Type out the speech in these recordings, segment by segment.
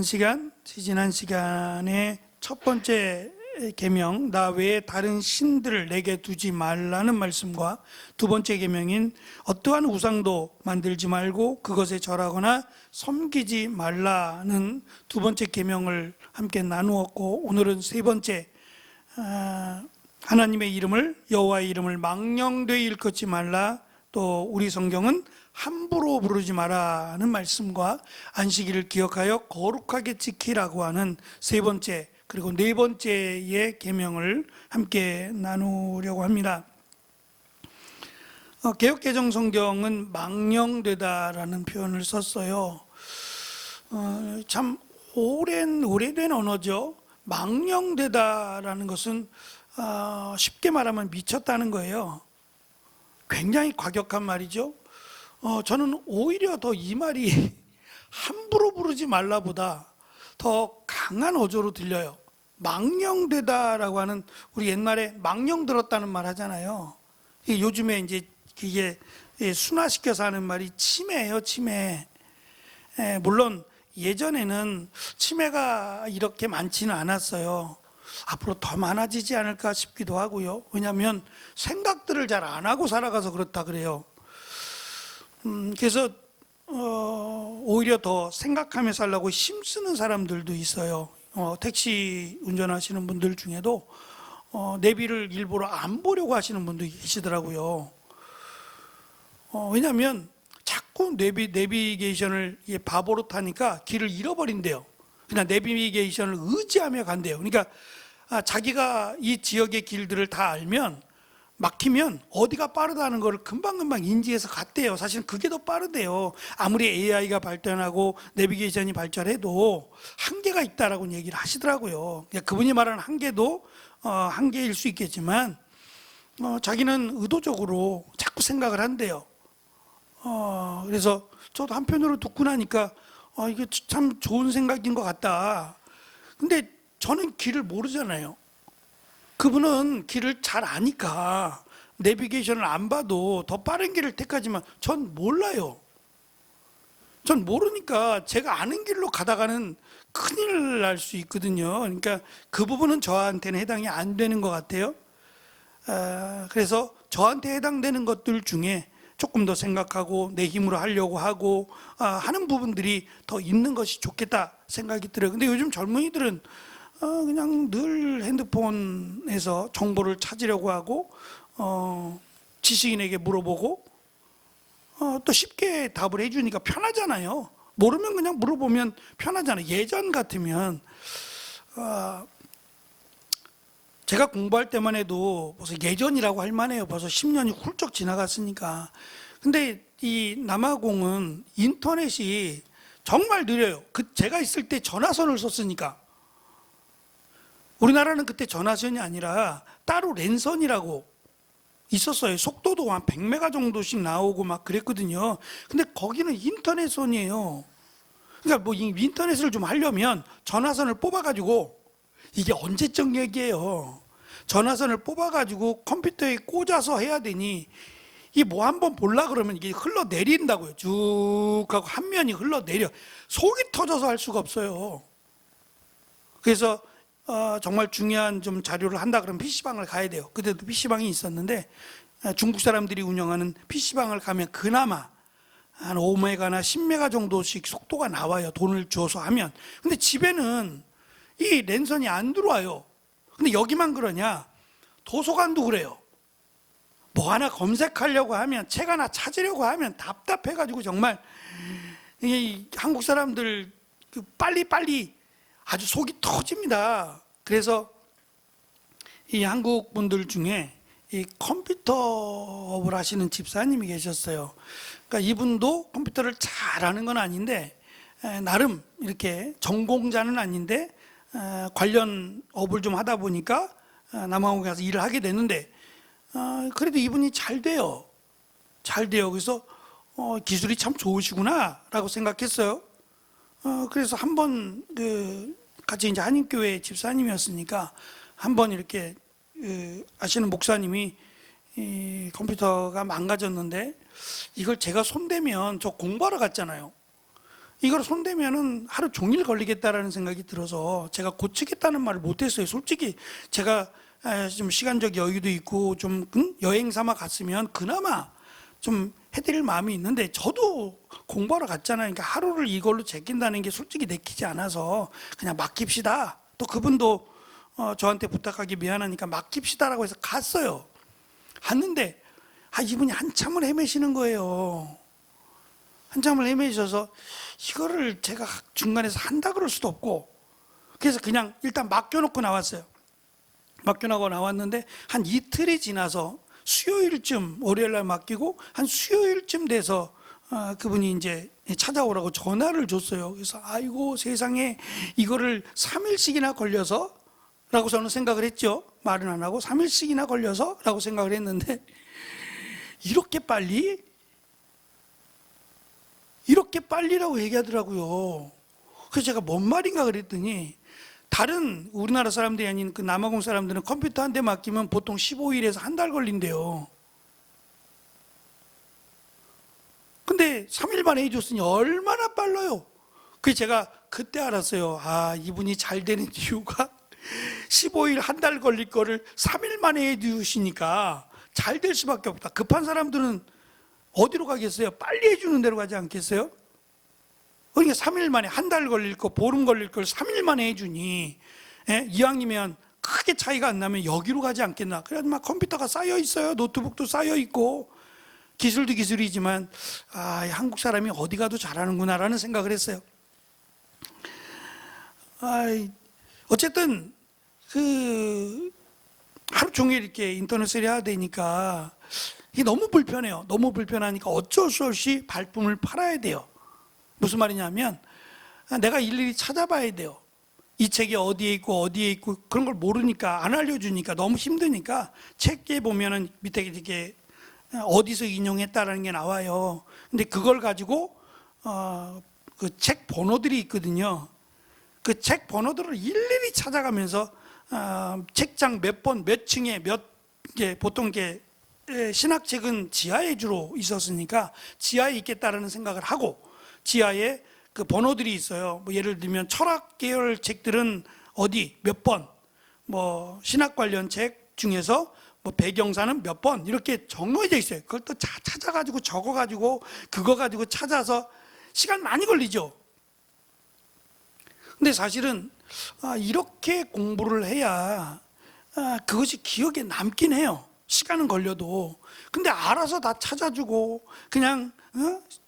지지난 시간에 첫 번째 계명, 나 외에 다른 신들을 내게 두지 말라는 말씀과 두 번째 계명인 어떠한 우상도 만들지 말고 그것에 절하거나 섬기지 말라는 두 번째 계명을 함께 나누었고, 오늘은 세 번째, 하나님의 이름을, 여호와의 이름을 망령되이 일컫지 말라, 또 우리 성경은 함부로 부르지 마라는 말씀과 안식일을 기억하여 거룩하게 지키라고 하는 세 번째, 그리고 네 번째의 계명을 함께 나누려고 합니다. 개역개정 성경은 망령되다라는 표현을 썼어요. 참 오래된 언어죠. 망령되다라는 것은 쉽게 말하면 미쳤다는 거예요. 굉장히 과격한 말이죠. 저는 오히려 더 이 말이 함부로 부르지 말라보다 더 강한 어조로 들려요. 망령되다라고 하는, 우리 옛말에 망령 들었다는 말 하잖아요. 요즘에 이제 이게 순화시켜서 하는 말이 치매예요, 치매. 물론 예전에는 치매가 이렇게 많지는 않았어요. 앞으로 더 많아지지 않을까 싶기도 하고요. 왜냐하면 생각들을 잘 안 하고 살아가서 그렇다 그래요. 그래서 오히려 더 생각하며 살라고 힘쓰는 사람들도 있어요. 택시 운전하시는 분들 중에도 내비를 일부러 안 보려고 하시는 분도 계시더라고요. 왜냐하면 자꾸 내비게이션을 바보로 타니까 길을 잃어버린대요. 그냥 내비게이션을 의지하며 간대요. 그러니까 자기가 이 지역의 길들을 다 알면, 막히면 어디가 빠르다는 걸 금방금방 인지해서 갔대요. 사실 그게 더 빠르대요. 아무리 AI가 발전하고 내비게이션이 발전해도 한계가 있다라고 얘기를 하시더라고요. 그분이 말하는 한계도 한계일 수 있겠지만 자기는 의도적으로 자꾸 생각을 한대요. 그래서 저도 한편으로 듣고 나니까 이게 참 좋은 생각인 것 같다. 근데 저는 길을 모르잖아요. 그분은 길을 잘 아니까 내비게이션을 안 봐도 더 빠른 길을 택하지만 전 몰라요. 전 모르니까 제가 아는 길로 가다가는 큰일 날 수 있거든요. 그러니까 그 부분은 저한테는 해당이 안 되는 것 같아요. 그래서 저한테 해당되는 것들 중에 조금 더 생각하고 내 힘으로 하려고 하고 하는 부분들이 더 있는 것이 좋겠다 생각이 들어요. 근데 요즘 젊은이들은 그냥 늘 핸드폰에서 정보를 찾으려고 하고 지식인에게 물어보고 또 쉽게 답을 해주니까 편하잖아요. 모르면 그냥 물어보면 편하잖아요. 예전 같으면 제가 공부할 때만 해도 벌써 예전이라고 할 만해요. 벌써 10년이 훌쩍 지나갔으니까. 근데 이 남아공은 인터넷이 정말 느려요. 제가 있을 때 전화선을 썼으니까. 우리나라는 그때 전화선이 아니라 따로 랜선이라고 있었어요. 속도도 한 100메가 정도씩 나오고 막 그랬거든요. 근데 거기는 인터넷선이에요. 그러니까 뭐 인터넷을 좀 하려면 전화선을 뽑아가지고, 이게 언제적 얘기예요. 전화선을 뽑아가지고 컴퓨터에 꽂아서 해야 되니, 이 뭐 한번 볼라 그러면 이게 흘러내린다고요. 쭉 하고 한 면이 흘러내려. 속이 터져서 할 수가 없어요. 그래서 정말 중요한 좀 자료를 한다 그러면 PC방을 가야 돼요. 그때도 PC방이 있었는데 중국 사람들이 운영하는 PC방을 가면 그나마 한 5메가나 10메가 정도씩 속도가 나와요. 돈을 줘서 하면. 근데 집에는 이 랜선이 안 들어와요. 근데 여기만 그러냐? 도서관도 그래요. 뭐 하나 검색하려고 하면, 책 하나 찾으려고 하면 답답해가지고 정말 이 한국 사람들 빨리 아주 속이 터집니다. 그래서 이 한국 분들 중에 이 컴퓨터업을 하시는 집사님이 계셨어요. 그러니까 이분도 컴퓨터를 잘하는 건 아닌데, 나름 이렇게 전공자는 아닌데 관련 업을 좀 하다 보니까 남아공에 가서 일을 하게 됐는데, 그래도 이분이 잘 돼요. 그래서 기술이 참 좋으시구나 라고 생각했어요. 그래서 한번 같이 이제 한인교회 집사님이었으니까 한번 이렇게 아시는 목사님이 이 컴퓨터가 망가졌는데 이걸 제가 손대면, 저 공부하러 갔잖아요. 이걸 손대면은 하루 종일 걸리겠다라는 생각이 들어서 제가 고치겠다는 말을 못했어요. 솔직히 제가 좀 시간적 여유도 있고 좀 여행 삼아 갔으면 그나마 좀 해드릴 마음이 있는데, 저도 공부하러 갔잖아요. 그러니까 하루를 이걸로 제낀다는 게 솔직히 내키지 않아서 그냥 맡깁시다. 또 그분도 저한테 부탁하기 미안하니까 맡깁시다라고 해서 갔어요. 갔는데 이분이 한참을 헤매시는 거예요. 한참을 헤매셔서 이거를 제가 중간에서 한다 그럴 수도 없고, 그래서 그냥 일단 맡겨놓고 나왔어요. 맡겨놓고 나왔는데 한 이틀이 지나서 수요일쯤, 월요일날 맡기고 한 수요일쯤 돼서 그분이 이제 찾아오라고 전화를 줬어요. 그래서 아이고 세상에, 이거를 3일씩이나 걸려서 라고 저는 생각을 했죠. 말은 안 하고 3일씩이나 걸려서 라고 생각을 했는데, 이렇게 빨리라고 얘기하더라고요. 그래서 제가 뭔 말인가 그랬더니, 다른 우리나라 사람들이 아닌 그 남아공 사람들은 컴퓨터 한 대 맡기면 보통 15일에서 한 달 걸린대요. 근데 3일 만에 해줬으니 얼마나 빨라요. 그래서 제가 그때 알았어요. 이분이 잘 되는 이유가 15일 한 달 걸릴 거를 3일 만에 해주시니까 잘 될 수밖에 없다. 급한 사람들은 어디로 가겠어요? 빨리 해주는 데로 가지 않겠어요? 그러니까 3일 만에, 한 달 걸릴 거, 보름 걸릴 걸 3일 만에 해주니, 이왕이면 크게 차이가 안 나면 여기로 가지 않겠나. 그래서 막 컴퓨터가 쌓여 있어요. 노트북도 쌓여 있고, 기술도 기술이지만 한국 사람이 어디 가도 잘하는구나라는 생각을 했어요. 어쨌든 하루 종일 이렇게 인터넷을 해야 되니까 이게 너무 불편해요. 너무 불편하니까 어쩔 수 없이 발품을 팔아야 돼요. 무슨 말이냐면, 내가 일일이 찾아봐야 돼요. 이 책이 어디에 있고 그런 걸 모르니까, 안 알려주니까 너무 힘드니까, 책에 보면은 밑에 이렇게 어디서 인용했다라는 게 나와요. 근데 그걸 가지고 그 책 번호들이 있거든요. 그 책 번호들을 일일이 찾아가면서 책장 몇 번, 몇 층에 보통 이게 신학책은 지하에 주로 있었으니까 지하에 있겠다라는 생각을 하고, 지하에 그 번호들이 있어요. 뭐 예를 들면 철학 계열 책들은 어디 몇 번, 뭐 신학 관련 책 중에서 뭐 배경사는 몇 번, 이렇게 정해져 있어요. 그걸 또 찾아가지고 적어가지고 그거 가지고 찾아서 시간 많이 걸리죠. 근데 사실은 이렇게 공부를 해야 그것이 기억에 남긴 해요. 시간은 걸려도. 근데 알아서 다 찾아주고 그냥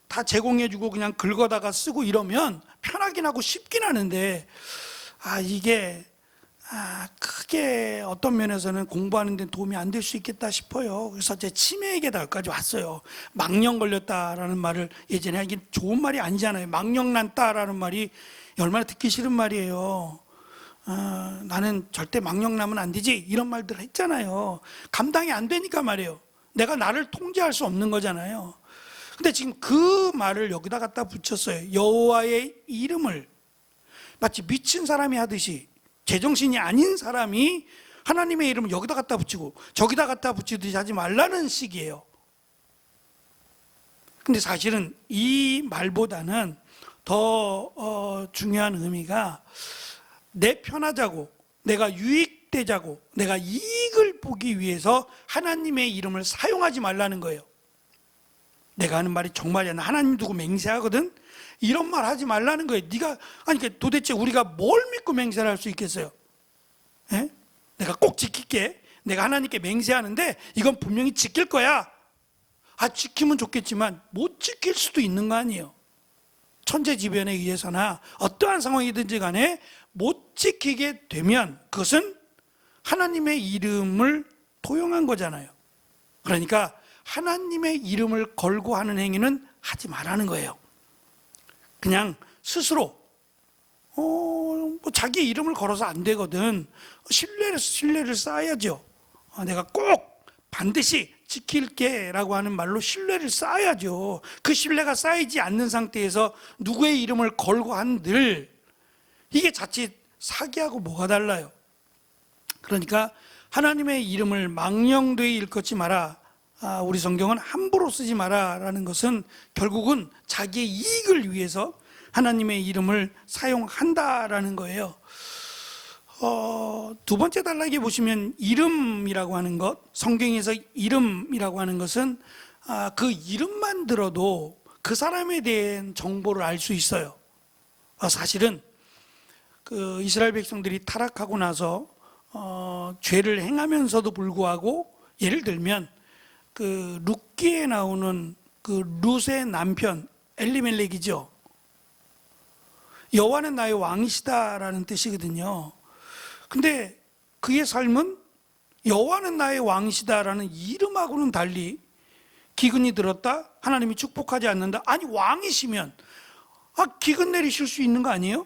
다 제공해주고 그냥 긁어다가 쓰고 이러면 편하긴 하고 쉽긴 하는데, 이게 크게 어떤 면에서는 공부하는 데 도움이 안 될 수 있겠다 싶어요. 그래서 제 치매에게 여기까지 왔어요. 망령 걸렸다라는 말을 예전에 하긴 좋은 말이 아니잖아요. 망령 난다라는 말이 얼마나 듣기 싫은 말이에요. 나는 절대 망령 나면 안 되지, 이런 말들 했잖아요. 감당이 안 되니까 말이에요. 내가 나를 통제할 수 없는 거잖아요. 근데 지금 그 말을 여기다 갖다 붙였어요. 여호와의 이름을 마치 미친 사람이 하듯이, 제정신이 아닌 사람이 하나님의 이름을 여기다 갖다 붙이고 저기다 갖다 붙이듯이 하지 말라는 식이에요. 근데 사실은 이 말보다는 더 중요한 의미가, 내 편하자고, 내가 유익되자고, 내가 이익을 보기 위해서 하나님의 이름을 사용하지 말라는 거예요. 내가 하는 말이 정말이야, 나 하나님 두고 맹세하거든, 이런 말 하지 말라는 거예요. 그러니까 도대체 우리가 뭘 믿고 맹세를 할 수 있겠어요? 내가 꼭 지킬게, 내가 하나님께 맹세하는데 이건 분명히 지킬 거야. 지키면 좋겠지만 못 지킬 수도 있는 거 아니에요. 천재지변에 의해서나 어떠한 상황이든지 간에 못 지키게 되면 그것은 하나님의 이름을 도용한 거잖아요. 그러니까 하나님의 이름을 걸고 하는 행위는 하지 말라는 거예요. 그냥 스스로 뭐 자기 이름을 걸어서 안 되거든. 신뢰를 쌓아야죠. 내가 꼭 반드시 지킬게 라고 하는 말로 신뢰를 쌓아야죠. 그 신뢰가 쌓이지 않는 상태에서 누구의 이름을 걸고 한들 이게 자칫 사기하고 뭐가 달라요. 그러니까 하나님의 이름을 망령되이 일컫지 마라. 우리 성경은 함부로 쓰지 마라 라는 것은 결국은 자기의 이익을 위해서 하나님의 이름을 사용한다라는 거예요. 두 번째 단락에 보시면 이름이라고 하는 것, 성경에서 이름이라고 하는 것은 그 이름만 들어도 그 사람에 대한 정보를 알 수 있어요. 사실은 그 이스라엘 백성들이 타락하고 나서 죄를 행하면서도 불구하고, 예를 들면 그 룻기에 나오는 그 룻의 남편 엘리멜렉이죠. 여호와는 나의 왕이시다라는 뜻이거든요. 근데 그의 삶은 여호와는 나의 왕이시다라는 이름하고는 달리 기근이 들었다, 하나님이 축복하지 않는다. 아니, 왕이시면 기근 내리실 수 있는 거 아니에요?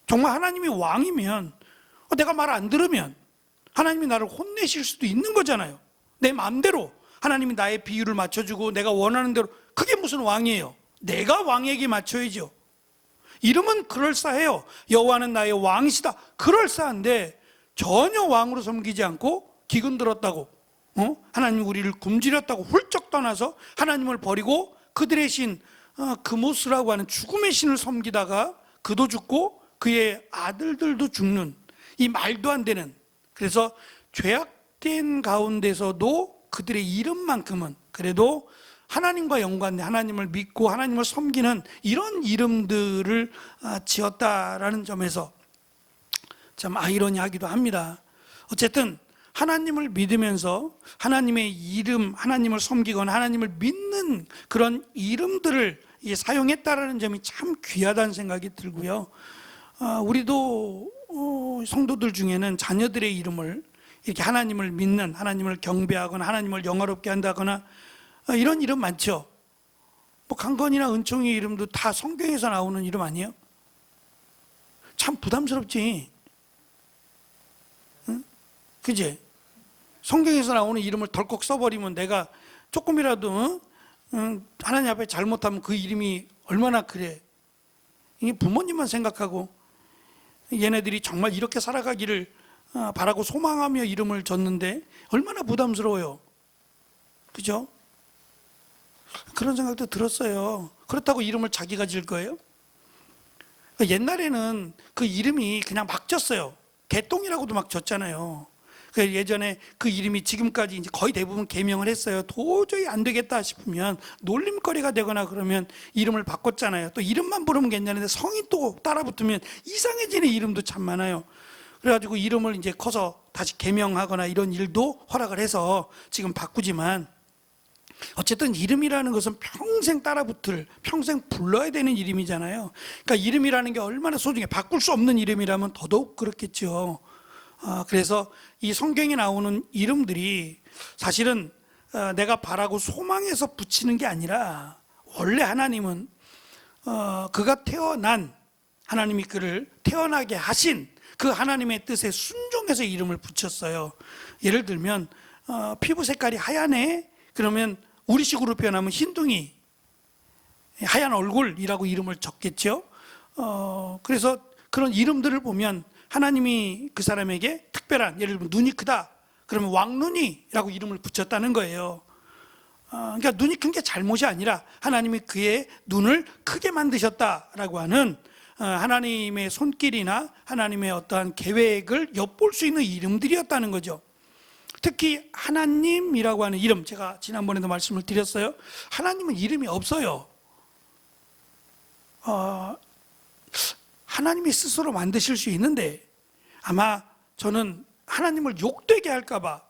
정말 하나님이 왕이면, 내가 말 안 들으면 하나님이 나를 혼내실 수도 있는 거잖아요. 내 마음대로 하나님이 나의 비율을 맞춰주고 내가 원하는 대로. 그게 무슨 왕이에요? 내가 왕에게 맞춰야죠. 이름은 그럴싸해요. 여호와는 나의 왕이시다, 그럴싸한데 전혀 왕으로 섬기지 않고 기근 들었다고, 하나님이 우리를 굶주렸다고 훌쩍 떠나서 하나님을 버리고 그들의 신 그모스라고 하는 죽음의 신을 섬기다가 그도 죽고 그의 아들들도 죽는 이 말도 안 되는, 그래서 죄악된 가운데서도 그들의 이름만큼은 그래도 하나님과 연관된, 하나님을 믿고 하나님을 섬기는 이런 이름들을 지었다라는 점에서 참 아이러니하기도 합니다. 어쨌든 하나님을 믿으면서 하나님의 이름, 하나님을 섬기거나 하나님을 믿는 그런 이름들을 사용했다라는 점이 참 귀하다는 생각이 들고요. 우리도 성도들 중에는 자녀들의 이름을 이렇게 하나님을 믿는, 하나님을 경배하거나 하나님을 영화롭게 한다거나 이런 이름 많죠. 뭐 강건이나 은총의 이름도 다 성경에서 나오는 이름 아니에요? 참 부담스럽지, 응? 그지? 성경에서 나오는 이름을 덜컥 써버리면 내가 조금이라도 하나님 앞에 잘못하면 그 이름이 얼마나 그래. 이게 부모님만 생각하고 얘네들이 정말 이렇게 살아가기를 바라고 소망하며 이름을 줬는데 얼마나 부담스러워요. 그죠? 그런 생각도 들었어요. 그렇다고 이름을 자기가 질 거예요? 옛날에는 그 이름이 그냥 막 졌어요. 개똥이라고도 막 졌잖아요. 예전에 그 이름이 지금까지 이제 거의 대부분 개명을 했어요. 도저히 안 되겠다 싶으면 놀림거리가 되거나 그러면 이름을 바꿨잖아요. 또 이름만 부르면 괜찮은데 성이 또 따라 붙으면 이상해지는 이름도 참 많아요. 그래가지고 이름을 이제 커서 다시 개명하거나 이런 일도 허락을 해서 지금 바꾸지만, 어쨌든 이름이라는 것은 평생 따라붙을, 평생 불러야 되는 이름이잖아요. 그러니까 이름이라는 게 얼마나 소중해. 바꿀 수 없는 이름이라면 더더욱 그렇겠죠. 그래서 이 성경에 나오는 이름들이 사실은 내가 바라고 소망해서 붙이는 게 아니라, 원래 하나님은 그가 태어난, 하나님이 그를 태어나게 하신 그 하나님의 뜻에 순종해서 이름을 붙였어요. 예를 들면 피부 색깔이 하얗네, 그러면 우리식으로 표현하면 흰둥이, 하얀 얼굴이라고 이름을 적겠죠. 그래서 그런 이름들을 보면 하나님이 그 사람에게 특별한, 예를 들면 눈이 크다 그러면 왕눈이라고 이름을 붙였다는 거예요. 그러니까 눈이 큰 게 잘못이 아니라 하나님이 그의 눈을 크게 만드셨다라고 하는 하나님의 손길이나 하나님의 어떠한 계획을 엿볼 수 있는 이름들이었다는 거죠. 특히 하나님이라고 하는 이름, 제가 지난번에도 말씀을 드렸어요. 하나님은 이름이 없어요. 하나님이 스스로 만드실 수 있는데, 아마 저는 하나님을 욕되게 할까봐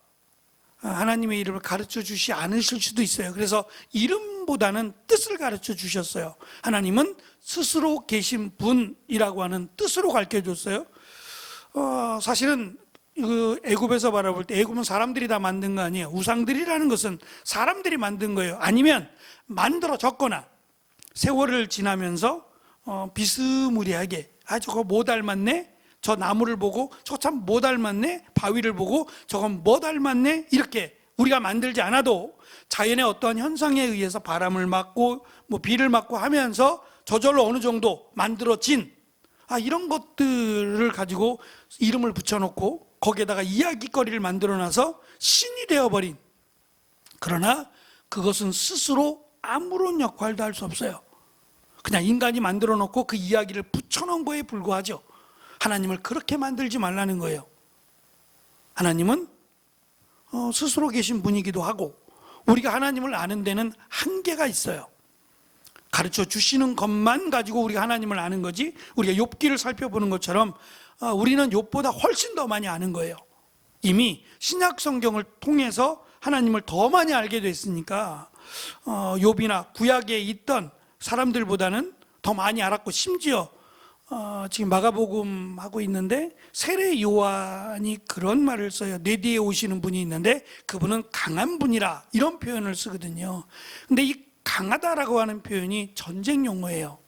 하나님의 이름을 가르쳐 주시 않으실 수도 있어요. 그래서 이름보다는 뜻을 가르쳐 주셨어요. 하나님은 스스로 계신 분이라고 하는 뜻으로 가르쳐 줬어요. 사실은 그 애굽에서 바라볼 때 애굽은 사람들이 다 만든 거 아니에요. 우상들이라는 것은 사람들이 만든 거예요. 아니면 만들어졌거나 세월을 지나면서 비스무리하게, 저거 뭐 닮았네? 저 나무를 보고 저거 참 뭐 닮았네? 바위를 보고 저건 뭐 닮았네? 이렇게 우리가 만들지 않아도 자연의 어떠한 현상에 의해서 바람을 맞고 뭐 비를 맞고 하면서 저절로 어느 정도 만들어진 이런 것들을 가지고 이름을 붙여놓고 거기에다가 이야기거리를 만들어놔서 신이 되어버린, 그러나 그것은 스스로 아무런 역할도 할 수 없어요. 그냥 인간이 만들어 놓고 그 이야기를 붙여놓은 거에 불과하죠. 하나님을 그렇게 만들지 말라는 거예요. 하나님은 스스로 계신 분이기도 하고 우리가 하나님을 아는 데는 한계가 있어요. 가르쳐 주시는 것만 가지고 우리가 하나님을 아는 거지, 우리가 욥기를 살펴보는 것처럼 우리는 욥보다 훨씬 더 많이 아는 거예요. 이미 신약 성경을 통해서 하나님을 더 많이 알게 됐으니까 욥이나 구약에 있던 사람들보다는 더 많이 알았고, 심지어 지금 마가복음 하고 있는데 세례 요한이 그런 말을 써요. 내 뒤에 오시는 분이 있는데 그분은 강한 분이라, 이런 표현을 쓰거든요. 근데 이 강하다라고 하는 표현이 전쟁 용어예요.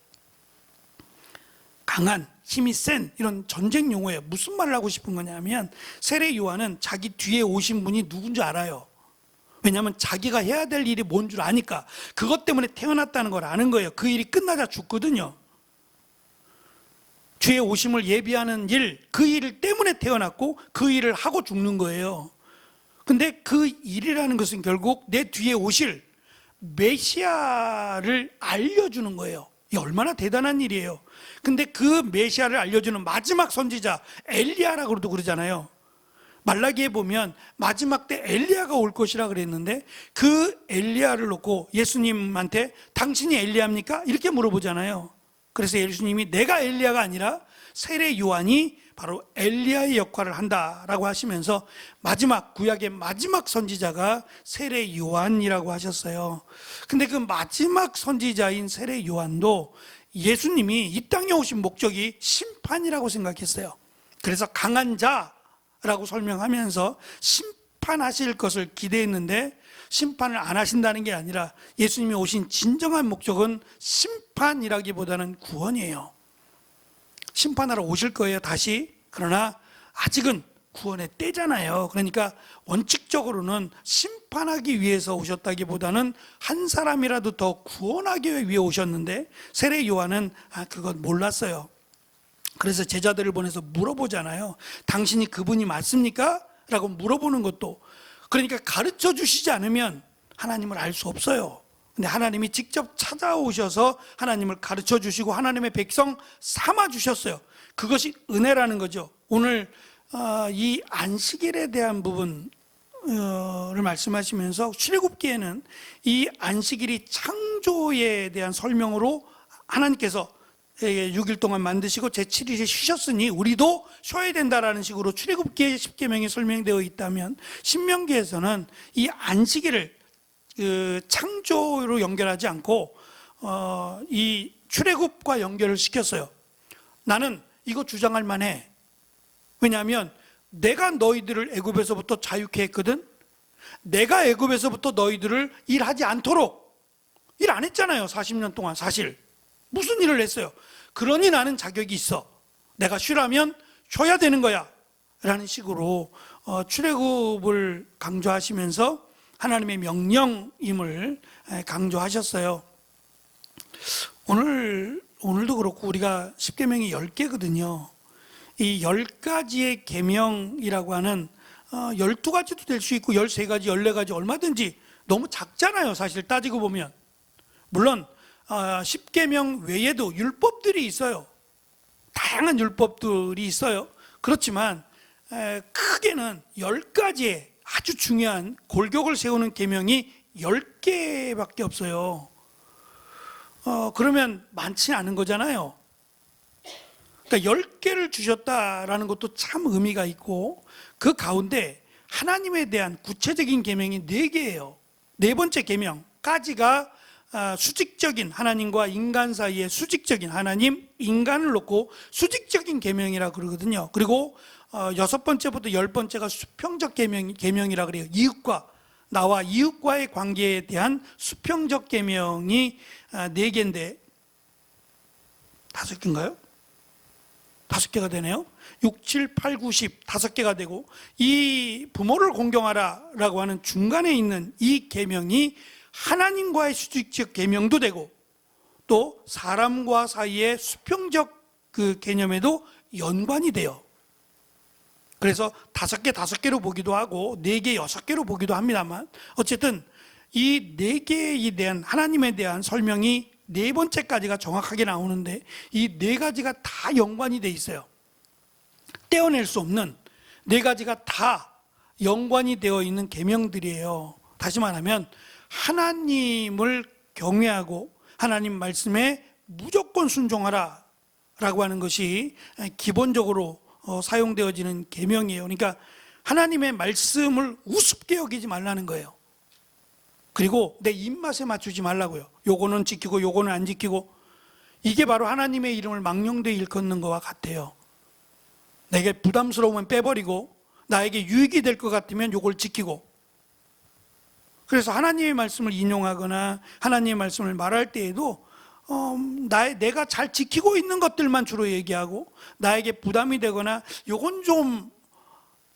강한, 힘이 센, 이런 전쟁 용어예요. 무슨 말을 하고 싶은 거냐면 세례 요한은 자기 뒤에 오신 분이 누군지 알아요. 왜냐하면 자기가 해야 될 일이 뭔 줄 아니까. 그것 때문에 태어났다는 걸 아는 거예요. 그 일이 끝나자 죽거든요. 주의 오심을 예비하는 일, 그 일 때문에 태어났고 그 일을 하고 죽는 거예요. 근데 그 일이라는 것은 결국 내 뒤에 오실 메시아를 알려주는 거예요. 이 얼마나 대단한 일이에요. 근데 그 메시아를 알려주는 마지막 선지자 엘리야라고도 그러잖아요. 말라기에 보면 마지막 때 엘리야가 올 것이라 그랬는데 그 엘리야를 놓고 예수님한테 당신이 엘리야입니까? 이렇게 물어보잖아요. 그래서 예수님이 내가 엘리야가 아니라 세례 요한이 바로 엘리야의 역할을 한다라고 하시면서 마지막, 구약의 마지막 선지자가 세례 요한이라고 하셨어요. 근데 그 마지막 선지자인 세례 요한도 예수님이 이 땅에 오신 목적이 심판이라고 생각했어요. 그래서 강한 자라고 설명하면서 심판하실 것을 기대했는데 심판을 안 하신다는 게 아니라 예수님이 오신 진정한 목적은 심판이라기보다는 구원이에요. 심판하러 오실 거예요, 다시. 그러나 아직은 구원의 때잖아요. 그러니까 원칙적으로는 심판하기 위해서 오셨다기보다는 한 사람이라도 더 구원하기 위해 오셨는데 세례 요한은 그건 몰랐어요. 그래서 제자들을 보내서 물어보잖아요. 당신이 그분이 맞습니까? 라고 물어보는 것도, 그러니까 가르쳐 주시지 않으면 하나님을 알 수 없어요. 근데 하나님이 직접 찾아오셔서 하나님을 가르쳐 주시고 하나님의 백성 삼아 주셨어요. 그것이 은혜라는 거죠. 오늘 이 안식일에 대한 부분을 말씀하시면서 출애굽기에는 이 안식일이 창조에 대한 설명으로 하나님께서 6일 동안 만드시고 제7일에 쉬셨으니 우리도 쉬어야 된다라는 식으로 출애굽기의 10계명이 설명되어 있다면, 신명기에서는 이 안식일을 창조로 연결하지 않고 이 출애굽과 연결을 시켰어요. 나는 이거 주장할 만해. 왜냐하면 내가 너희들을 애굽에서부터 자유케 했거든. 내가 애굽에서부터 너희들을 일하지 않도록, 일 안 했잖아요, 40년 동안. 사실 무슨 일을 했어요? 그러니 나는 자격이 있어. 내가 쉬라면 쉬어야 되는 거야 라는 식으로 출애굽을 강조하시면서 하나님의 명령임을 강조하셨어요. 오늘도 그렇고 우리가 10계명이 10개거든요. 이 10가지의 계명이라고 하는 12가지도 될 수 있고 13가지, 14가지 얼마든지 너무 작잖아요, 사실 따지고 보면. 물론 10계명 외에도 율법들이 있어요. 다양한 율법들이 있어요. 그렇지만 크게는 10가지의 아주 중요한 골격을 세우는 계명이 10개밖에 없어요. 그러면 많지 않은 거잖아요. 그러니까 10개를 주셨다라는 것도 참 의미가 있고, 그 가운데 하나님에 대한 구체적인 계명이 4개예요. 네 번째 계명까지가 수직적인, 하나님과 인간 사이의 수직적인, 하나님, 인간을 놓고 수직적인 계명이라 그러거든요. 그리고 6번째부터 10번째가 수평적 계명이라 그래요. 이웃과, 나와 이웃과의 관계에 대한 수평적 계명이 4개인데 5개인가요? 5개가 되네요. 6, 7, 8, 9, 10 5개가 되고, 이 부모를 공경하라라고 하는 중간에 있는 이 계명이 하나님과의 수직적 계명도 되고 또 사람과 사이의 수평적 그 개념에도 연관이 돼요. 그래서 5개로 보기도 하고 4개, 6개로 보기도 합니다만, 어쨌든 이 4개에 대한, 하나님에 대한 설명이 네 번째까지가 정확하게 나오는데 이 네 가지가 다 연관이 돼 있어요. 떼어낼 수 없는 네 가지가 다 연관이 되어 있는 계명들이에요. 다시 말하면 하나님을 경외하고 하나님 말씀에 무조건 순종하라 라고 하는 것이 기본적으로 사용되어지는 계명이에요. 그러니까 하나님의 말씀을 우습게 여기지 말라는 거예요. 그리고 내 입맛에 맞추지 말라고요. 요거는 지키고 요거는 안 지키고. 이게 바로 하나님의 이름을 망령되이 일컫는 것과 같아요. 내게 부담스러우면 빼버리고 나에게 유익이 될 것 같으면 요걸 지키고. 그래서 하나님의 말씀을 인용하거나 하나님의 말씀을 말할 때에도 내가 잘 지키고 있는 것들만 주로 얘기하고 나에게 부담이 되거나 요건 좀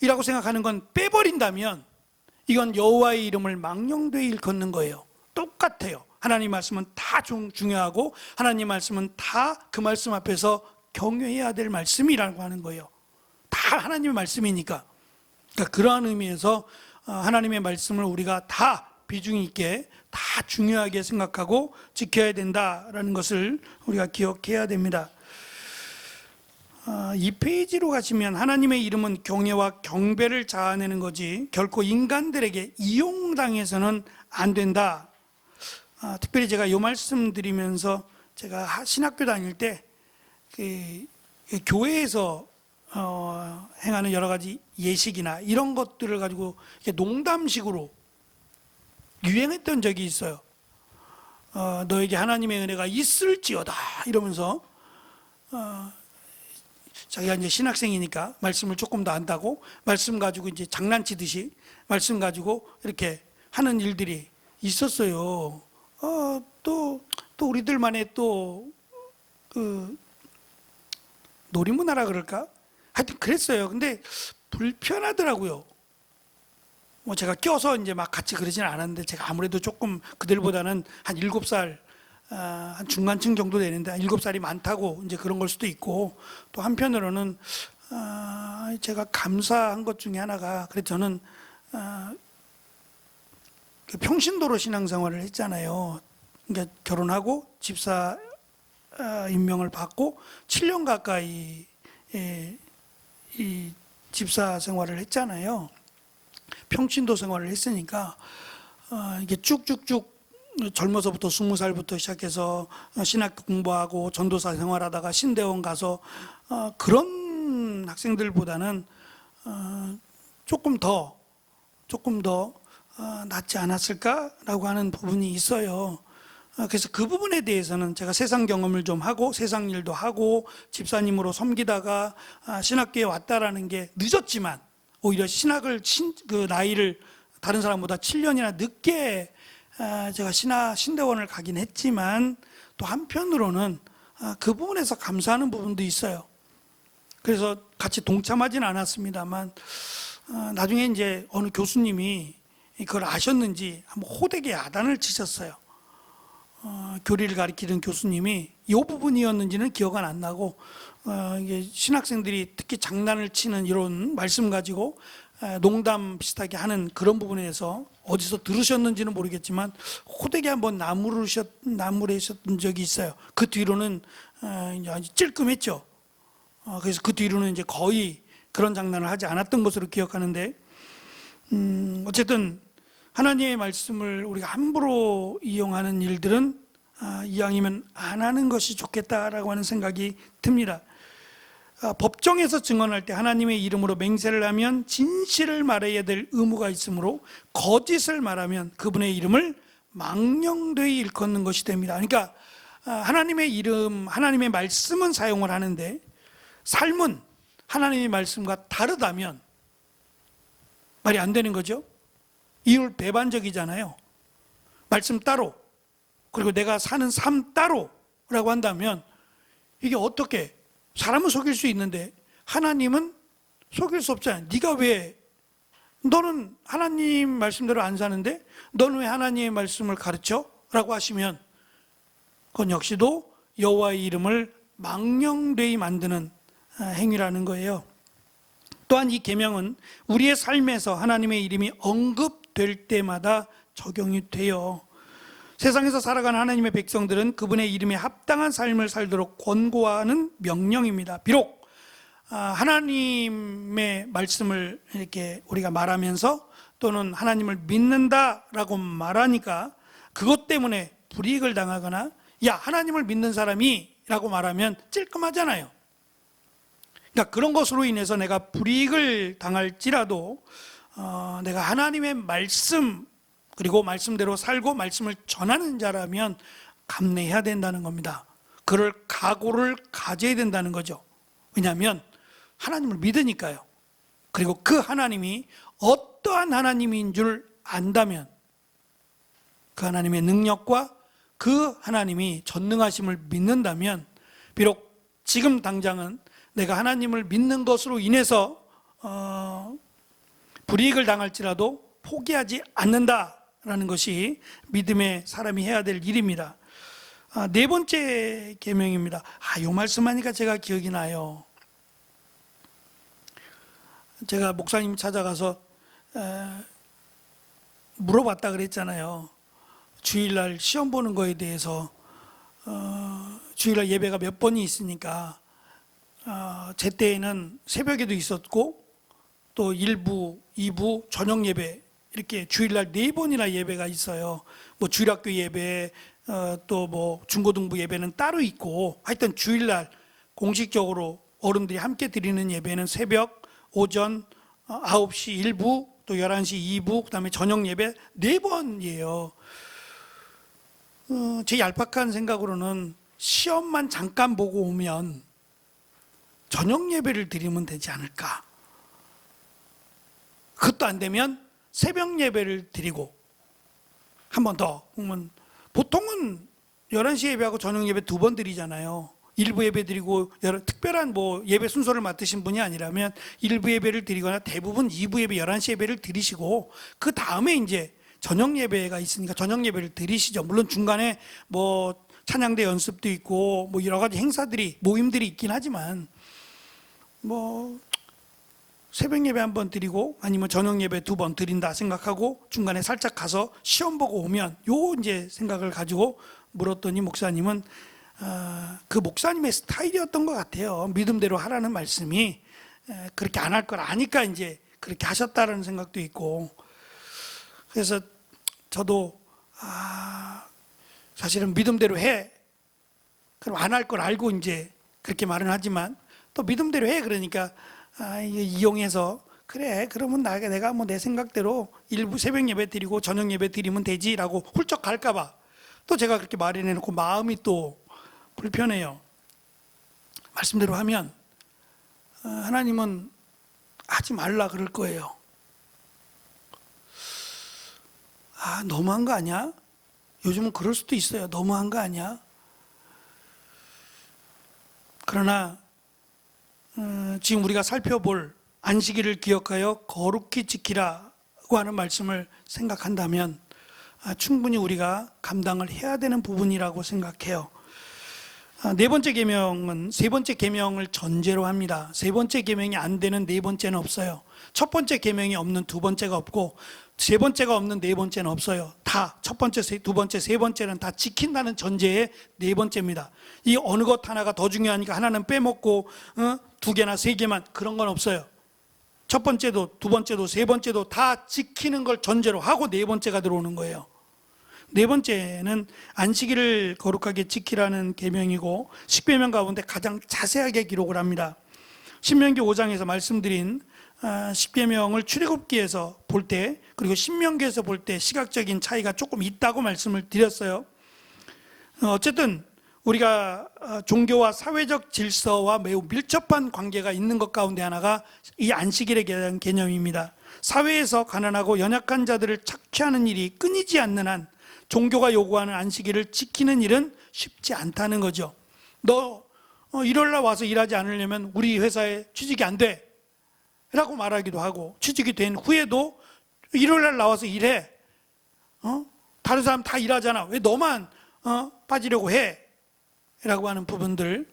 이라고 생각하는 건 빼버린다면 이건 여호와의 이름을 망령되이 일컫는 거예요. 똑같아요. 하나님 말씀은 다 중요하고 하나님 말씀은 다 그 말씀 앞에서 경외해야 될 말씀이라고 하는 거예요. 다 하나님의 말씀이니까. 그러니까 그러한 의미에서 하나님의 말씀을 우리가 다 비중 있게 다 중요하게 생각하고 지켜야 된다라는 것을 우리가 기억해야 됩니다. 2페이지로 가시면 하나님의 이름은 경외와 경배를 자아내는 거지 결코 인간들에게 이용당해서는 안 된다. 특별히 제가 이 말씀 드리면서 제가 신학교 다닐 때 교회에서 행하는 여러 가지 예식이나 이런 것들을 가지고 농담식으로 유행했던 적이 있어요. 너에게 하나님의 은혜가 있을지어다 이러면서 자기가 이제 신학생이니까 말씀을 조금 더 안다고 말씀 가지고 이제 장난치듯이 말씀 가지고 이렇게 하는 일들이 있었어요. 또 우리들만의 또 그 놀이문화라 그럴까? 하여튼 그랬어요. 근데 불편하더라고요. 뭐 제가 껴서 이제 막 같이 그러지는 않았는데 제가 아무래도 조금 그들보다는 한 7살 한 중간층 정도 되는데 7살이 많다고 이제 그런 걸 수도 있고 또 한편으로는 제가 감사한 것 중에 하나가 그래서 저는 그 평신도로 신앙생활을 했잖아요. 그러니까 결혼하고 집사 임명을 받고 7년 가까이 이 집사 생활을 했잖아요. 평신도 생활을 했으니까 이게 쭉쭉쭉 젊어서부터 20살부터 시작해서 신학교 공부하고 전도사 생활하다가 신대원 가서 그런 학생들보다는 조금 더 낫지 않았을까라고 하는 부분이 있어요. 그래서 그 부분에 대해서는 제가 세상 경험을 좀 하고 세상 일도 하고 집사님으로 섬기다가 신학교에 왔다라는 게 늦었지만 오히려 신학을 그 나이를 다른 사람보다 7년이나 늦게 제가 신대원을 가긴 했지만 또 한편으로는 그 부분에서 감사하는 부분도 있어요. 그래서 같이 동참하진 않았습니다만 나중에 이제 어느 교수님이 그걸 아셨는지 한번 호되게 야단을 치셨어요. 교리를 가르치는 교수님이 이 부분이었는지는 기억은 안 나고 이게 신학생들이 특히 장난을 치는 이런 말씀 가지고 농담 비슷하게 하는 그런 부분에서 어디서 들으셨는지는 모르겠지만 호되게 한번 나무르셨던 적이 있어요. 그 뒤로는 아주 찔끔했죠. 그래서 그 뒤로는 이제 거의 그런 장난을 하지 않았던 것으로 기억하는데 어쨌든 하나님의 말씀을 우리가 함부로 이용하는 일들은 이왕이면 안 하는 것이 좋겠다라고 하는 생각이 듭니다. 법정에서 증언할 때 하나님의 이름으로 맹세를 하면 진실을 말해야 될 의무가 있으므로 거짓을 말하면 그분의 이름을 망령되이 일컫는 것이 됩니다. 그러니까 하나님의 이름, 하나님의 말씀은 사용을 하는데 삶은 하나님의 말씀과 다르다면 말이 안 되는 거죠. 이율 배반적이잖아요. 말씀 따로 그리고 내가 사는 삶 따로라고 한다면 이게 어떻게 사람은 속일 수 있는데 하나님은 속일 수 없잖아요. 네가 왜 너는 하나님 말씀대로 안 사는데 너는 왜 하나님의 말씀을 가르쳐? 라고 하시면 그건 역시도 여호와의 이름을 망령되이 만드는 행위라는 거예요. 또한 이 계명은 우리의 삶에서 하나님의 이름이 언급될 때마다 적용이 돼요. 세상에서 살아가는 하나님의 백성들은 그분의 이름에 합당한 삶을 살도록 권고하는 명령입니다. 비록 하나님의 말씀을 이렇게 우리가 말하면서 또는 하나님을 믿는다라고 말하니까 그것 때문에 불이익을 당하거나 야 하나님을 믿는 사람이 라고 말하면 찔끔하잖아요. 그러니까 그런 것으로 인해서 내가 불이익을 당할지라도 내가 하나님의 말씀 그리고 말씀대로 살고 말씀을 전하는 자라면 감내해야 된다는 겁니다. 그럴 각오를 가져야 된다는 거죠. 왜냐하면 하나님을 믿으니까요. 그리고 그 하나님이 어떠한 하나님인 줄 안다면 그 하나님의 능력과 그 하나님이 전능하심을 믿는다면 비록 지금 당장은 내가 하나님을 믿는 것으로 인해서 불이익을 당할지라도 포기하지 않는다라는 것이 믿음의 사람이 해야 될 일입니다. 네 번째 계명입니다. 이 말씀하니까 제가 기억이 나요. 제가 목사님 찾아가서 물어봤다 그랬잖아요. 주일날 시험 보는 거에 대해서 주일날 예배가 몇 번이 있으니까 제 때에는 새벽에도 있었고 또 1부, 2부, 저녁 예배 이렇게 주일날 4번이나 예배가 있어요. 뭐 주일학교 예배 또 뭐 중고등부 예배는 따로 있고 하여튼 주일날 공식적으로 어른들이 함께 드리는 예배는 새벽, 오전 9시 1부 또 11시 2부 그다음에 저녁 예배 4번이에요. 제 얄팍한 생각으로는 시험만 잠깐 보고 오면 저녁 예배를 드리면 되지 않을까. 그것도 안 되면 새벽 예배를 드리고 한 번 더. 보통은 11시 예배하고 저녁 예배 2번 드리잖아요. 일부 예배 드리고 특별한 뭐 예배 순서를 맡으신 분이 아니라면 일부 예배를 드리거나 대부분 2부 예배 11시 예배를 드리시고 그 다음에 이제 저녁 예배가 있으니까 저녁 예배를 드리시죠. 물론 중간에 뭐 찬양대 연습도 있고 뭐 여러 가지 행사들이 모임들이 있긴 하지만 뭐 새벽 예배 한 번 드리고 아니면 저녁 예배 2번 드린다 생각하고 중간에 살짝 가서 시험 보고 오면 요 이제 생각을 가지고 물었더니 목사님은 그 목사님의 스타일이었던 것 같아요. 믿음대로 하라는 말씀이 그렇게 안 할 걸 아니까 이제 그렇게 하셨다라는 생각도 있고 그래서 저도 사실은 믿음대로 해. 그럼 안 할 걸 알고 이제 그렇게 말은 하지만 또 믿음대로 해. 그러니까 이용해서 그래 그러면 내가 뭐 내 생각대로 일부 새벽 예배 드리고 저녁 예배 드리면 되지라고 훌쩍 갈까봐 또 제가 그렇게 말해놓고 마음이 또 불편해요. 말씀대로 하면 하나님은 하지 말라 그럴 거예요. 너무한 거 아니야? 요즘은 그럴 수도 있어요. 너무한 거 아니야? 그러나 지금 우리가 살펴볼 안식일을 기억하여 거룩히 지키라고 하는 말씀을 생각한다면 충분히 우리가 감당을 해야 되는 부분이라고 생각해요. 네 번째 계명은 세 번째 계명을 전제로 합니다. 세 번째 계명이 안 되는 네 번째는 없어요. 첫 번째 계명이 없는 두 번째가 없고 세 번째가 없는 네 번째는 없어요. 다 첫 번째, 두 번째, 세 번째는 다 지킨다는 전제의 네 번째입니다. 이 어느 것 하나가 더 중요하니까 하나는 빼먹고 두 개나 세 개만 그런 건 없어요. 첫 번째도 두 번째도 세 번째도 다 지키는 걸 전제로 하고 네 번째가 들어오는 거예요. 네 번째는 안식일을 거룩하게 지키라는 계명이고 십계명 가운데 가장 자세하게 기록을 합니다. 신명기 5장에서 말씀드린 십계명을 출애굽기에서 볼 때 그리고 신명기에서 볼 때 시각적인 차이가 조금 있다고 말씀을 드렸어요. 어쨌든 우리가 종교와 사회적 질서와 매우 밀접한 관계가 있는 것 가운데 하나가 이 안식일에 대한 개념입니다. 사회에서 가난하고 연약한 자들을 착취하는 일이 끊이지 않는 한 종교가 요구하는 안식일을 지키는 일은 쉽지 않다는 거죠. 너 일요일날 와서 일하지 않으려면 우리 회사에 취직이 안 돼 라고 말하기도 하고 취직이 된 후에도 일요일날 나와서 일해. 다른 사람 다 일하잖아. 왜 너만 빠지려고 해? 라고 하는 부분들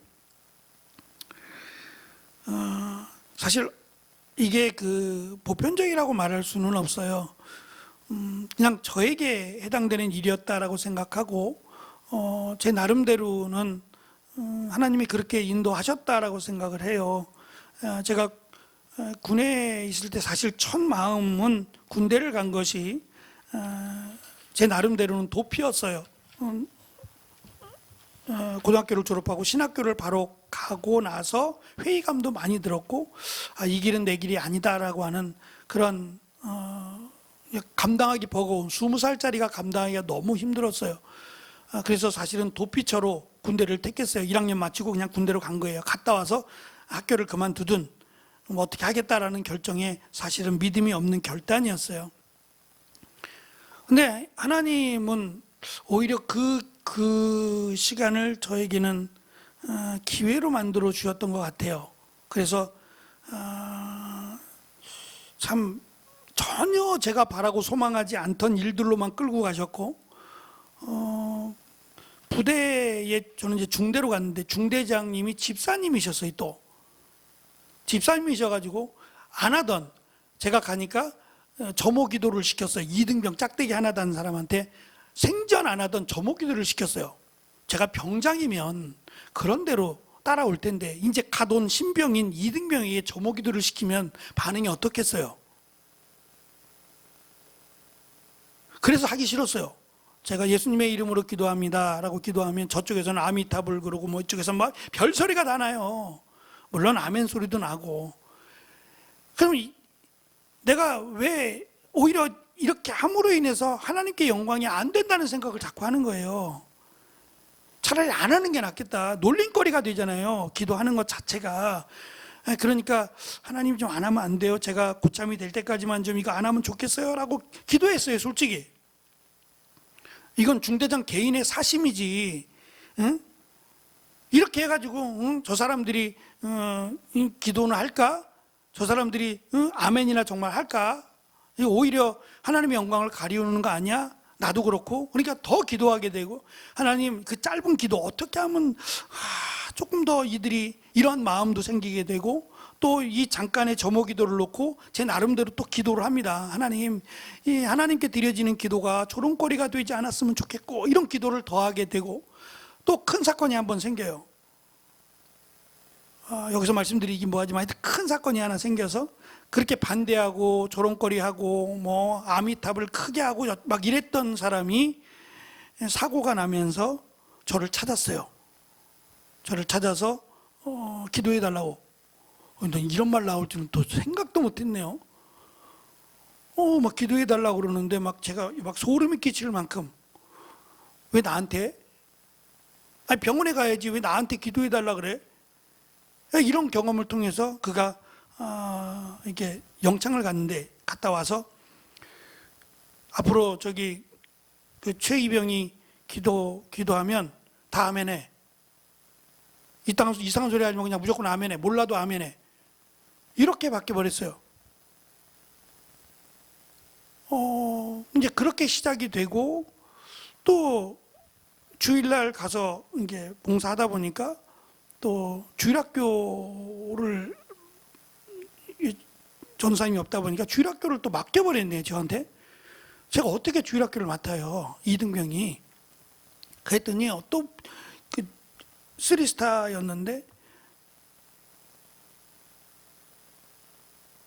사실 이게 그 보편적이라고 말할 수는 없어요. 그냥 저에게 해당되는 일이었다라고 생각하고 제 나름대로는 하나님이 그렇게 인도하셨다라고 생각을 해요. 제가 군에 있을 때 사실 첫 마음은 군대를 간 것이 제 나름대로는 도피였어요. 고등학교를 졸업하고 신학교를 바로 가고 나서 회의감도 많이 들었고, 이 길은 내 길이 아니다라고 하는 그런 감당하기 버거운 20살짜리가 감당하기가 너무 힘들었어요. 그래서 사실은 도피처로 군대를 택했어요. 1학년 마치고 그냥 군대로 간 거예요. 갔다 와서 학교를 그만두든 뭐 어떻게 하겠다라는 결정에 사실은 믿음이 없는 결단이었어요. 근데 하나님은 오히려 그 시간을 저에게는 기회로 만들어 주셨던 것 같아요. 그래서 참 전혀 제가 바라고 소망하지 않던 일들로만 끌고 가셨고, 부대에 저는 이제 중대로 갔는데 중대장님이 집사님이셨어요. 또 집사님이셔가지고 안 하던, 제가 가니까 점호 기도를 시켰어요. 2등병 짝대기 하나 단 사람한테 생전 안 하던 점호 기도를 시켰어요. 제가 병장이면 그런 대로 따라올 텐데 이제 가돈 신병인 2등병에게 점호 기도를 시키면 반응이 어떻겠어요? 그래서 하기 싫었어요. 제가 예수님의 이름으로 기도합니다 라고 기도하면 저쪽에서는 아미타불 그러고 뭐 이쪽에서 막 별소리가 다 나요. 물론 아멘 소리도 나고. 그럼 내가 왜 오히려 이렇게 함으로 인해서 하나님께 영광이 안 된다는 생각을 자꾸 하는 거예요. 차라리 안 하는 게 낫겠다. 놀림거리가 되잖아요, 기도하는 것 자체가. 그러니까 하나님 좀 안 하면 안 돼요? 제가 고참이 될 때까지만 좀 이거 안 하면 좋겠어요 라고 기도했어요. 솔직히 이건 중대장 개인의 사심이지, 응? 이렇게 해가지고 저 사람들이 기도는 할까? 저 사람들이 아멘이나 정말 할까? 오히려 하나님의 영광을 가리우는 거 아니야? 나도 그렇고. 그러니까 더 기도하게 되고, 하나님 그 짧은 기도 어떻게 하면 조금 더 이들이 이런 마음도 생기게 되고, 또 이 잠깐의 점호 기도를 놓고 제 나름대로 또 기도를 합니다. 하나님, 이 하나님께 드려지는 기도가 조롱거리가 되지 않았으면 좋겠고, 이런 기도를 더 하게 되고, 또 큰 사건이 한번 생겨요. 여기서 말씀드리기 뭐하지만 큰 사건이 하나 생겨서 그렇게 반대하고 조롱거리하고 뭐 아미탑을 크게 하고 막 이랬던 사람이 사고가 나면서 저를 찾았어요. 저를 찾아서 기도해 달라고. 이런 말 나올 줄은 또 생각도 못했네요. 막 기도해 달라고 그러는데 막 제가 막 소름이 끼칠 만큼, 왜 나한테? 아니 병원에 가야지 왜 나한테 기도해 달라 그래? 이런 경험을 통해서 그가 이렇게 영창을 갔는데, 갔다 와서 앞으로 저기 그 최이병이 기도하면 다 아멘해. 이상한 소리 하지 말고 그냥 무조건 아멘해. 몰라도 아멘해. 이렇게 바뀌어버렸어요. 이제 그렇게 시작이 되고, 또 주일날 가서 이제 봉사하다 보니까 또 주일학교를, 전도사님이 없다 보니까 주일학교를 또 맡겨버렸네요, 저한테. 제가 어떻게 주일학교를 맡아요, 이등병이. 그랬더니 또 그 3스타였는데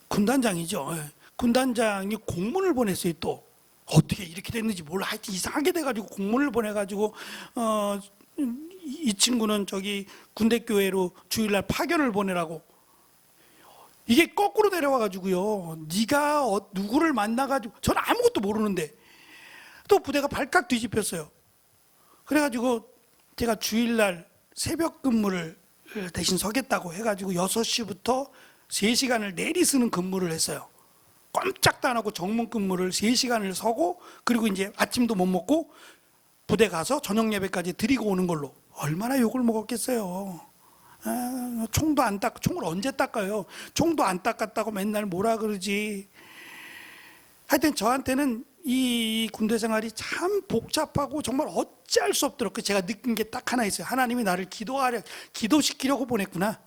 군단장이죠. 군단장이 공문을 보냈어요. 또 어떻게 이렇게 됐는지 몰라. 하여튼 이상하게 돼가지고 공문을 보내가지고 이 친구는 저기 군대교회로 주일날 파견을 보내라고. 이게 거꾸로 내려와가지고요, 네가 누구를 만나가지고, 저는 아무것도 모르는데 또 부대가 발칵 뒤집혔어요. 그래가지고 제가 주일날 새벽 근무를 대신 서겠다고 해가지고 6시부터 3시간을 내리 쓰는 근무를 했어요. 꼼짝도 안 하고 정문 근무를 3시간을 서고, 그리고 이제 아침도 못 먹고 부대 가서 저녁 예배까지 드리고 오는 걸로. 얼마나 욕을 먹었겠어요. 총도 안 닦, 총을 언제 닦아요? 총도 안 닦았다고 맨날 뭐라 그러지. 하여튼 저한테는 이 군대 생활이 참 복잡하고 정말 어찌할 수 없도록 제가 느낀 게 딱 하나 있어요. 하나님이 나를 기도시키려고 보냈구나.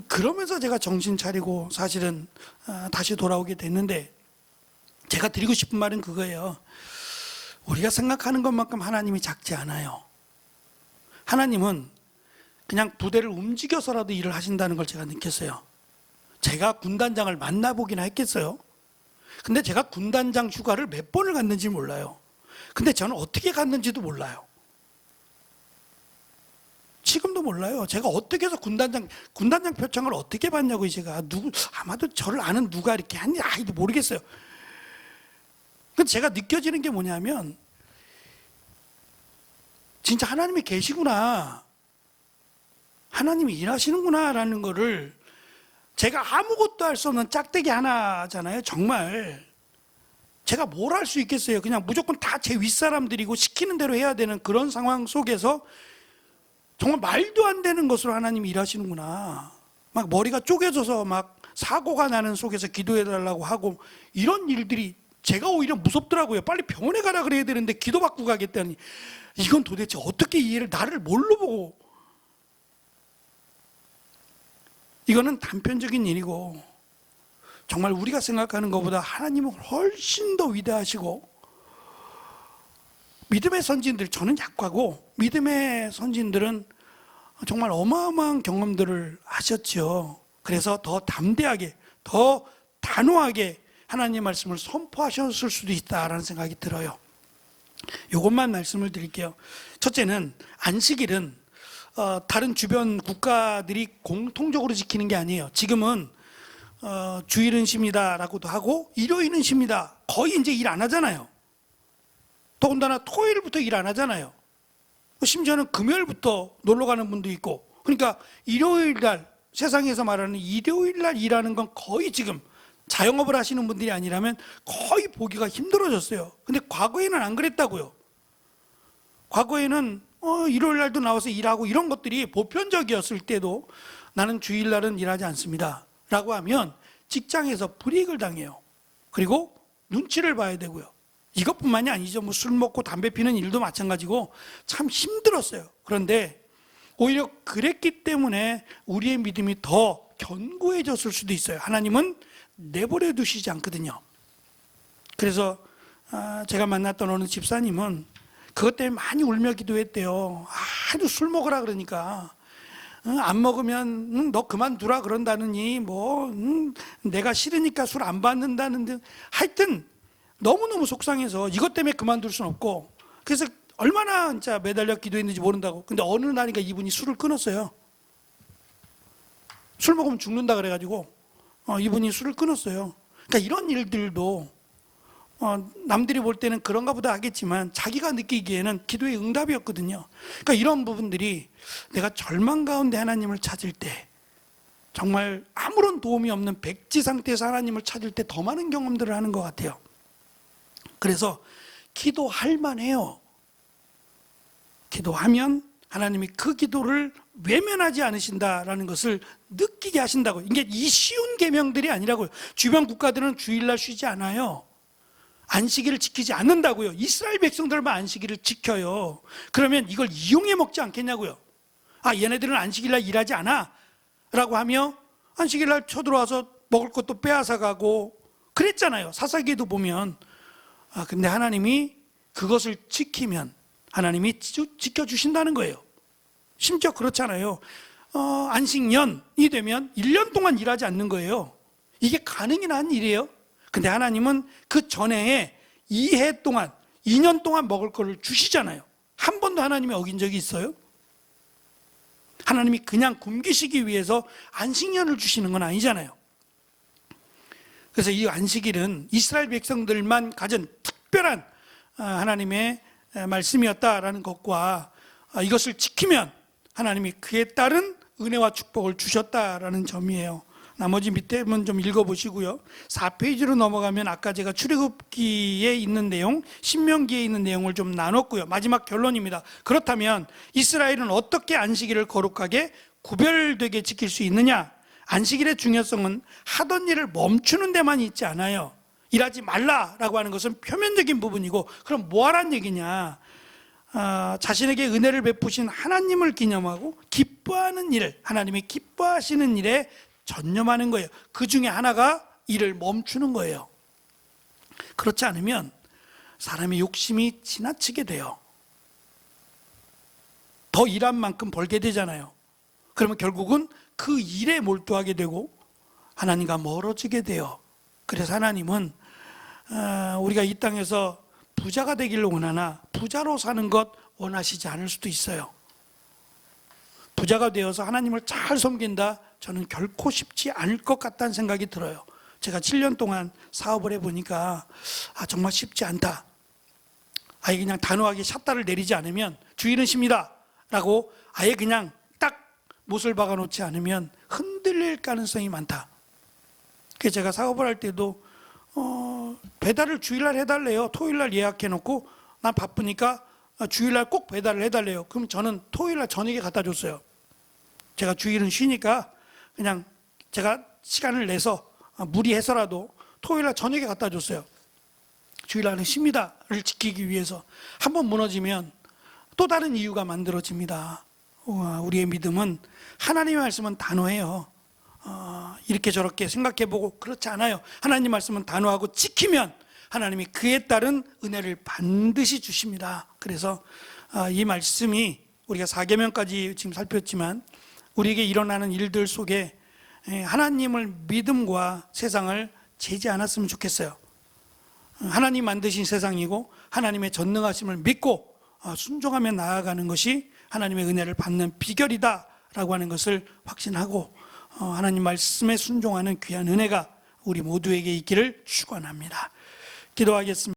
그러면서 제가 정신 차리고 사실은 다시 돌아오게 됐는데, 제가 드리고 싶은 말은 그거예요. 우리가 생각하는 것만큼 하나님이 작지 않아요. 하나님은 그냥 부대를 움직여서라도 일을 하신다는 걸 제가 느꼈어요. 제가 군단장을 만나보기나 했겠어요. 근데 제가 군단장 휴가를 몇 번을 갔는지 몰라요. 근데 저는 어떻게 갔는지도 몰라요. 지금도 몰라요. 제가 어떻게 해서 군단장 표창을 어떻게 받냐고 제가 아마도 저를 아는 누가 이렇게 했는지 아이도 모르겠어요. 근데 제가 느껴지는 게 뭐냐면 진짜 하나님이 계시구나, 하나님이 일하시는구나 라는 거를, 제가 아무것도 할 수 없는 짝대기 하나잖아요. 정말 제가 뭘 할 수 있겠어요. 그냥 무조건 다 제 윗사람들이고 시키는 대로 해야 되는 그런 상황 속에서 정말 말도 안 되는 것으로 하나님이 일하시는구나, 막 머리가 쪼개져서 막 사고가 나는 속에서 기도해달라고 하고, 이런 일들이 제가 오히려 무섭더라고요. 빨리 병원에 가라 그래야 되는데 기도받고 가겠다니, 이건 도대체 어떻게 이해를, 나를 뭘로 보고. 이거는 단편적인 일이고 정말 우리가 생각하는 것보다 하나님은 훨씬 더 위대하시고, 믿음의 선진들, 저는 약하고 믿음의 선진들은 정말 어마어마한 경험들을 하셨죠. 그래서 더 담대하게, 더 단호하게 하나님의 말씀을 선포하셨을 수도 있다라는 생각이 들어요. 이것만 말씀을 드릴게요. 첫째는 안식일은 다른 주변 국가들이 공통적으로 지키는 게 아니에요. 지금은 주일은 쉼이다라고도 하고 일요일은 쉼이다. 거의 이제 일 안 하잖아요. 더군다나 토요일부터 일 안 하잖아요. 심지어는 금요일부터 놀러 가는 분도 있고. 그러니까 일요일 날, 세상에서 말하는 일요일 날 일하는 건 거의 지금 자영업을 하시는 분들이 아니라면 거의 보기가 힘들어졌어요. 근데 과거에는 안 그랬다고요. 과거에는 일요일 날도 나와서 일하고 이런 것들이 보편적이었을 때도 나는 주일 날은 일하지 않습니다 라고 하면 직장에서 불이익을 당해요. 그리고 눈치를 봐야 되고요. 이것뿐만이 아니죠. 뭐 술 먹고 담배 피는 일도 마찬가지고 참 힘들었어요. 그런데 오히려 그랬기 때문에 우리의 믿음이 더 견고해졌을 수도 있어요. 하나님은 내버려 두시지 않거든요. 그래서 제가 만났던 어느 집사님은 그것 때문에 많이 울며 기도했대요. 하도 술 먹으라 그러니까, 안 먹으면 너 그만두라 그런다느니, 내가 싫으니까 술 안 받는다는데, 하여튼 너무너무 속상해서 이것 때문에 그만둘 수는 없고, 그래서 얼마나 진짜 매달려 기도했는지 모른다고. 근데 어느 날인가 이분이 술을 끊었어요. 술 먹으면 죽는다 그래가지고 이분이 술을 끊었어요. 그러니까 이런 일들도 남들이 볼 때는 그런가 보다 하겠지만 자기가 느끼기에는 기도의 응답이었거든요. 그러니까 이런 부분들이 내가 절망 가운데 하나님을 찾을 때, 정말 아무런 도움이 없는 백지 상태에서 하나님을 찾을 때 더 많은 경험들을 하는 것 같아요. 그래서 기도할 만해요. 기도하면 하나님이 그 기도를 외면하지 않으신다라는 것을 느끼게 하신다고요. 이게 이 쉬운 계명들이 아니라고요. 주변 국가들은 주일날 쉬지 않아요. 안식일을 지키지 않는다고요. 이스라엘 백성들만 안식일을 지켜요. 그러면 이걸 이용해 먹지 않겠냐고요. 얘네들은 안식일날 일하지 않아 라고 하며 안식일날 쳐들어와서 먹을 것도 빼앗아 가고 그랬잖아요. 사사기에도 보면. 근데 하나님이 그것을 지키면 하나님이 지켜주신다는 거예요. 심지어 그렇잖아요. 안식년이 되면 1년 동안 일하지 않는 거예요. 이게 가능이나 한 일이에요. 근데 하나님은 그 전에 2해 동안, 2년 동안 먹을 거를 주시잖아요. 한 번도 하나님이 어긴 적이 있어요? 하나님이 그냥 굶기시기 위해서 안식년을 주시는 건 아니잖아요. 그래서 이 안식일은 이스라엘 백성들만 가진 특별한 하나님의 말씀이었다라는 것과 이것을 지키면 하나님이 그에 따른 은혜와 축복을 주셨다라는 점이에요. 나머지 밑에 한번 좀 읽어보시고요. 4페이지로 넘어가면 아까 제가 출애굽기에 있는 내용, 신명기에 있는 내용을 좀 나눴고요. 마지막 결론입니다. 그렇다면 이스라엘은 어떻게 안식일을 거룩하게 구별되게 지킬 수 있느냐? 안식일의 중요성은 하던 일을 멈추는 데만 있지 않아요. 일하지 말라라고 하는 것은 표면적인 부분이고, 그럼 뭐 하란 얘기냐? 자신에게 은혜를 베푸신 하나님을 기념하고 기뻐하는 일, 하나님이 기뻐하시는 일에 전념하는 거예요. 그 중에 하나가 일을 멈추는 거예요. 그렇지 않으면 사람의 욕심이 지나치게 돼요. 더 일한 만큼 벌게 되잖아요. 그러면 결국은 그 일에 몰두하게 되고 하나님과 멀어지게 돼요. 그래서 하나님은 우리가 이 땅에서 부자가 되기를 원하나 부자로 사는 것 원하시지 않을 수도 있어요. 부자가 되어서 하나님을 잘 섬긴다, 저는 결코 쉽지 않을 것 같다는 생각이 들어요. 제가 7년 동안 사업을 해보니까 정말 쉽지 않다. 아예 그냥 단호하게 샷다를 내리지 않으면 주인은 십니다 라고 아예 그냥 딱 못을 박아놓지 않으면 흔들릴 가능성이 많다. 그래서 제가 사업을 할 때도 배달을 주일날 해달래요. 토요일날 예약해놓고 난 바쁘니까 주일날 꼭 배달을 해달래요. 그럼 저는 토요일날 저녁에 갖다 줬어요. 제가 주일은 쉬니까 그냥 제가 시간을 내서 무리해서라도 토요일날 저녁에 갖다 줬어요. 주일날은 쉽니다를 지키기 위해서. 한번 무너지면 또 다른 이유가 만들어집니다. 우리의 믿음은, 하나님의 말씀은 단호해요. 이렇게 저렇게 생각해보고 그렇지 않아요. 하나님 말씀은 단호하고 지키면 하나님이 그에 따른 은혜를 반드시 주십니다. 그래서 이 말씀이 우리가 4계명까지 지금 살폈지만 우리에게 일어나는 일들 속에 하나님을 믿음과 세상을 재지 않았으면 좋겠어요. 하나님 만드신 세상이고 하나님의 전능하심을 믿고 순종하며 나아가는 것이 하나님의 은혜를 받는 비결이다 라고 하는 것을 확신하고 하나님 말씀에 순종하는 귀한 은혜가 우리 모두에게 있기를 축원합니다. 기도하겠습니다.